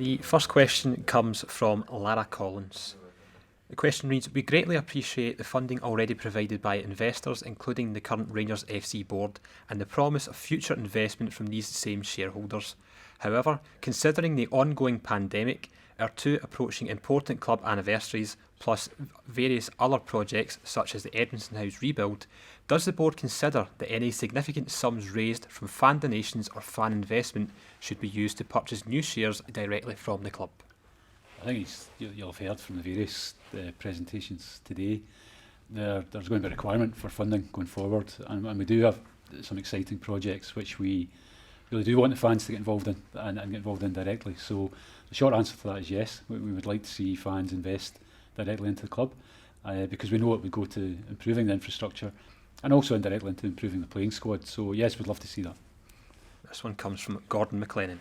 The first question comes from Lara Collins. The question reads, we greatly appreciate the funding already provided by investors, including the current Rangers FC board, and the promise of future investment from these same shareholders. However, considering the ongoing pandemic, our two approaching important club anniversaries, plus various other projects such as the Edmondson House rebuild, does the board consider that any significant sums raised from fan donations or fan investment should be used to purchase new shares directly from the club? I think you'll have heard from the various presentations today. There's going to be a requirement for funding going forward, and we do have some exciting projects which we really do want the fans to get involved in and get involved in directly. So the short answer to that is yes. We would like to see fans invest directly into the club because we know it would go to improving the infrastructure and also indirectly into improving the playing squad. So yes, we'd love to see that. This one comes from Gordon McLennan.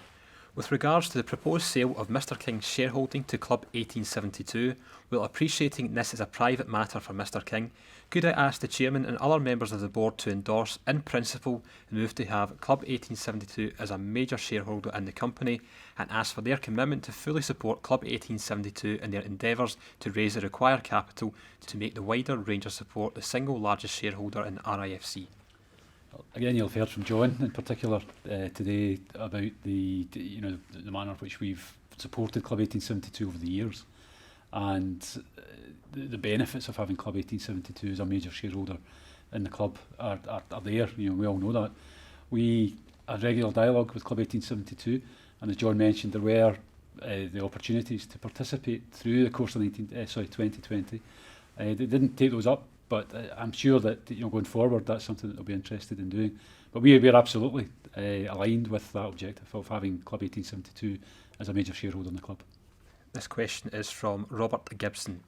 With regards to the proposed sale of Mr King's shareholding to Club 1872, while appreciating this is a private matter for Mr King, could I ask the Chairman and other members of the Board to endorse, in principle, the move to have Club 1872 as a major shareholder in the company and ask for their commitment to fully support Club 1872 in their endeavours to raise the required capital to make the wider Rangers support the single largest shareholder in RIFC? Again, you'll have heard from John in particular today about the manner in which we've supported Club 1872 over the years, and the benefits of having Club 1872 as a major shareholder in the club are there. We all know that. We had regular dialogue with Club 1872, and as John mentioned, there were the opportunities to participate through the course of 2020. They didn't take those up. But I'm sure that going forward, that's something that they'll be interested in doing. But we're absolutely aligned with that objective of having Club 1872 as a major shareholder in the club. This question is from Robert Gibson.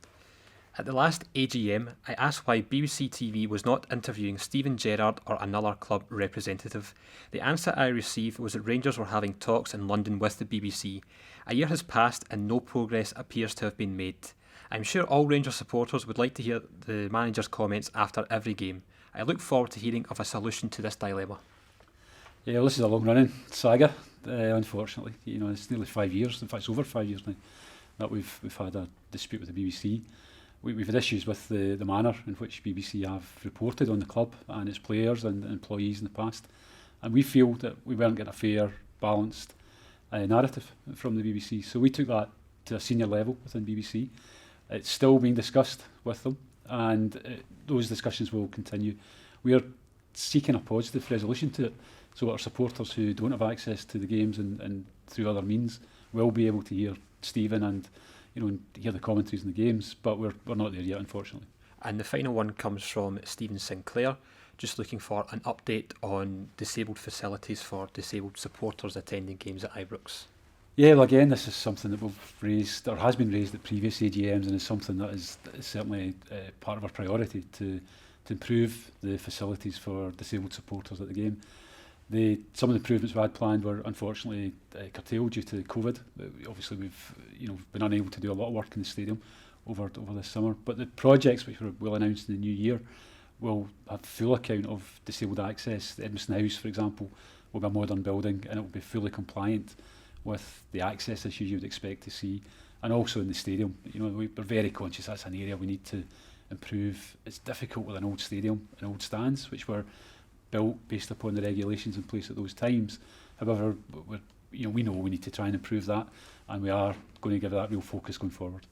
At the last AGM, I asked why BBC TV was not interviewing Stephen Gerrard or another club representative. The answer I received was that Rangers were having talks in London with the BBC. A year has passed and no progress appears to have been made. I'm sure all Rangers supporters would like to hear the manager's comments after every game. I look forward to hearing of a solution to this dilemma. Yeah, well, this is a long-running saga, unfortunately. It's nearly 5 years, in fact it's over 5 years now, that we've had a dispute with the BBC. We've had issues with the manner in which BBC have reported on the club and its players and employees in the past. And we feel that we weren't getting a fair, balanced narrative from the BBC. So we took that to a senior level within BBC. It's still being discussed with them, and those discussions will continue. We are seeking a positive resolution to it, so our supporters who don't have access to the games and through other means will be able to hear Stephen and hear the commentaries in the games, but we're not there yet, unfortunately. And the final one comes from Stephen Sinclair, just looking for an update on disabled facilities for disabled supporters attending games at Ibrox. Yeah, well, again, this is something that we've raised, or has been raised at previous AGMs, and is something that is certainly part of our priority to improve the facilities for disabled supporters at the game. Some of the improvements we had planned were unfortunately curtailed due to COVID. Obviously, we've been unable to do a lot of work in the stadium over this summer. But the projects which we'll announce in the new year will have full account of disabled access. The Edmondson House, for example, will be a modern building, and it will be fully compliant with the access issues you would expect to see, and also in the stadium. We're very conscious that's an area we need to improve. It's difficult with an old stadium and old stands, which were built based upon the regulations in place at those times. However, we know we need to try and improve that, and we are going to give that real focus going forward.